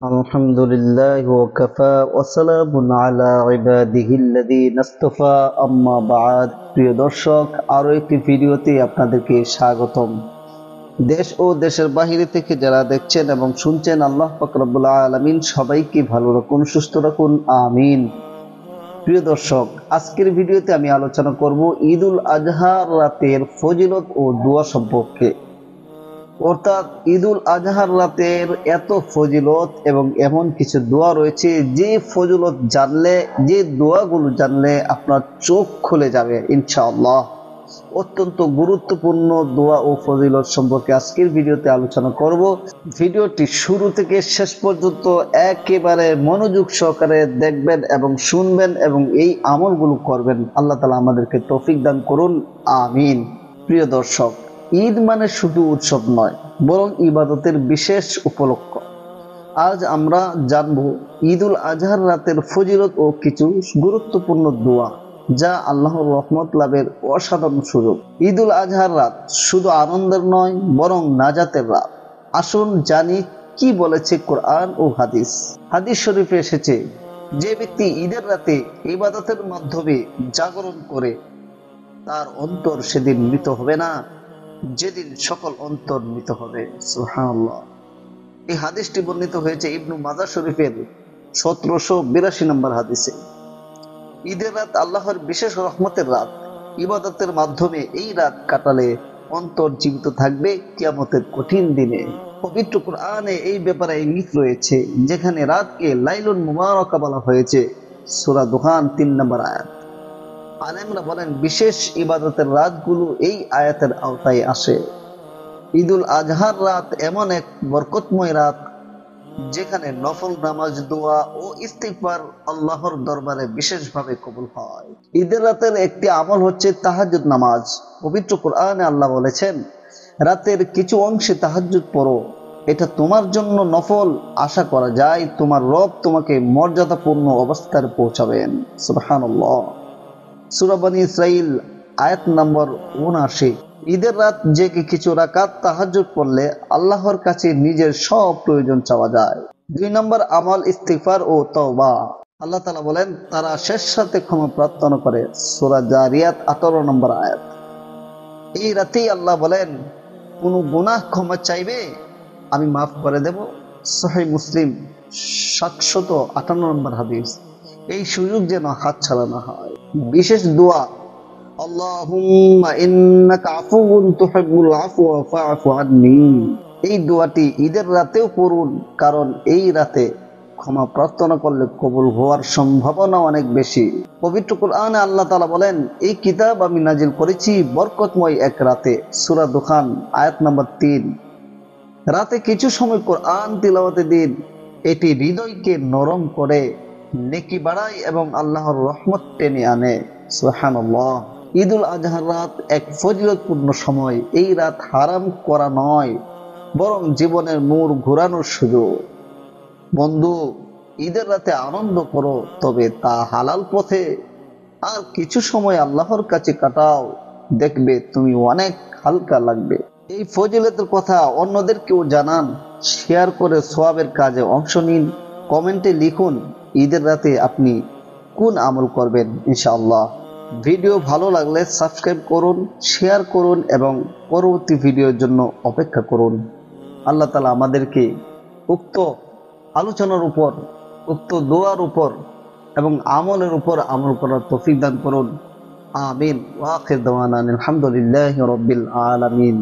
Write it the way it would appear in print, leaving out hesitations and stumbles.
الحمد لله وكفى وسلام على عباده الذين اصطفى أما بعد প্রিয় দর্শক আরো একটি ভিডিওতে আপনাদেরকে স্বাগতম। দেশ ও দেশের বাহিরে থেকে যারা দেখছেন এবং শুনছেন, আল্লাহ পাক রব্বুল আলামিন সবাইকে ভালো রাখুন, সুস্থ রাখুন, আমিন। প্রিয় দর্শক, আজকের ভিডিওতে আমি আলোচনা করব ঈদুল আজহার রাতের ফজিলত ও দোয়া সম্পর্কে। অর্থাৎ ঈদুল আজহার রাতের এত ফজিলত এবং এমন কিছু দোয়া রয়েছে যে ফজিলত জানলে, যে দোয়াগুলো জানলে আপনার চোখ খুলে যাবে ইনশাআল্লাহ। অত্যন্ত গুরুত্বপূর্ণ দোয়া ও ফজিলত সম্পর্কে আজকের ভিডিওতে আলোচনা করব। ভিডিওটি শুরু থেকে শেষ পর্যন্ত একেবারে মনোযোগ সহকারে দেখবেন এবং শুনবেন এবং এই আমলগুলো করবেন। আল্লাহ তাআলা আমাদেরকে তৌফিক দান করুন, আমিন। প্রিয় দর্শক, ঈদ মানে শুধু উৎসব নয়, বরং ইবাদতের বিশেষ উপলক্ষ। আজ আমরা জানব ঈদুল আজহার রাতের ফজিলত ও কিছু গুরুত্বপূর্ণ দোয়া, যা আল্লাহর রহমত লাভের অসাধারণ সুযোগ। ঈদুল আজহার রাত শুধু আনন্দের নয়, বরং নাজাতের রাত। আসুন জানি কি বলেছে কোরআন ও হাদিস। হাদিস শরীফে এসেছে, যে ব্যক্তি ঈদের রাতে ইবাদতের মাধ্যমে জাগরণ করে, তার অন্তর সেদিন মৃত হবে না, যেদিন সকল অন্তর মৃত হবে। সুবহানাল্লাহ। এই হাদিসটি বর্ণিত হয়েছে ইবনু মাজাহ শরীফের 1782 নম্বর হাদিসে। ঈদের রাত আল্লাহর বিশেষ রহমতের রাত। ইবাদতের মাধ্যমে এই রাত কাটালে অন্তর জীবিত থাকবে কিয়ামতের কঠিন দিনে। পবিত্র কোরআনে এই ব্যাপারে ইঙ্গিত রয়েছে, যেখানে রাতকে লাইলুন মুবারাকা বলা হয়েছে। সূরা দুখান 3 নম্বর আয়াত। আলেমরা বলেন, বিশেষ ইবাদতের রাতগুলো এই আয়াতের আওতায় আসে। ঈদুল আজহার রাত এমন এক বরকতময় রাত, যেখানে নফল নামাজ, দোয়া ও ইস্তিগফার আল্লাহর দরবারে বিশেষভাবে কবুল হয়। ঈদের রাতের একটি আমল হচ্ছে তাহাজ্জুদ নামাজ। পবিত্র কোরআনে আল্লাহ বলেছেন, রাতের কিছু অংশে তাহাজ্জুদ পড়ো, এটা তোমার জন্য নফল। আশা করা যায় তোমার রব তোমাকে মর্যাদাপূর্ণ অবস্থায় পৌঁছাবেন। সুবহানাল্লাহ। সূরা বনী ইসরাঈল আয়াত নম্বর ৭৯। ঈদের রাত জেগে কিছু রাকাত তাহাজ্জুদ পড়লে আল্লাহর কাছে নিজের সব প্রয়োজন চাওয়া যায়। ২ নম্বর আমল ইস্তিগফার ও তওবা। আল্লাহ তাআলা বলেন, তারা শেষ সাথে ক্ষমা প্রার্থনা করে। সূরা জারিয়াত ১৮ নম্বর আয়াত। এই রাতেই আল্লাহ বলেন, কোন গুনাহ ক্ষমা চাইবে, আমি মাফ করে দেব। সহিহ মুসলিম ৭৫৮ নম্বর হাদিস। এই সুযোগ যেন হাতছাড়া না হয়। বিশেষ দোয়া, আল্লাহুম্মা ইন্নাকা আফুউন তুহিব্বুল আফওয়া ফা'ফু আন্নী। এই দোয়াটি ঈদের রাতেও পড়ুন, কারণ এই রাতে ক্ষমা প্রার্থনা করলে কবুল হওয়ার সম্ভাবনা অনেক বেশি। পবিত্র কোরআনে আল্লাহ তাআলা বলেন, এই কিতাব আমি নাজিল করেছি বরকতময় এক রাতে। সূরা দুখান আয়াত নম্বর ৩। রাতে কিছু সময় কোরআন তিলাওয়াতে দিন। এটি হৃদয়কে নরম করে, নেকি বাড়ায় এবং আল্লাহর রহমত টেনে আনে। সুবহানাল্লাহ। ঈদুল আজহার রাত এক ফজিলতপূর্ণ সময়। এই রাত হারাম করা নয়, বরং জীবনের মোড় ঘোরানোর সুযোগ। বন্ধু, ঈদের রাতে আনন্দ করো, তবে তা হালাল পথে। আর কিছু সময় আল্লাহর কাছে কাটাও, দেখবে তুমি অনেক হালকা লাগবে। এই ফজিলতের কথা অন্যদেরকেও জানান, শেয়ার করে সওয়াবের কাজে অংশ নিন। কমেন্টে লিখুন ঈদের রাতে আপনি কোন আমল করবেন ইনশাআল্লাহ। ভিডিও ভালো লাগলে সাবস্ক্রাইব করুন, শেয়ার করুন এবং পরবর্তী ভিডিওর জন্য অপেক্ষা করুন। আল্লাহ তাআলা আমাদেরকে উক্ত আলোচনার উপর, উক্ত দোয়ার উপর এবং আমলের উপর আমল করার তৌফিক দান করুন, আমিন। ওয়া আখির দাওয়ানা আলহামদুলিল্লাহি রাব্বিল আলামিন।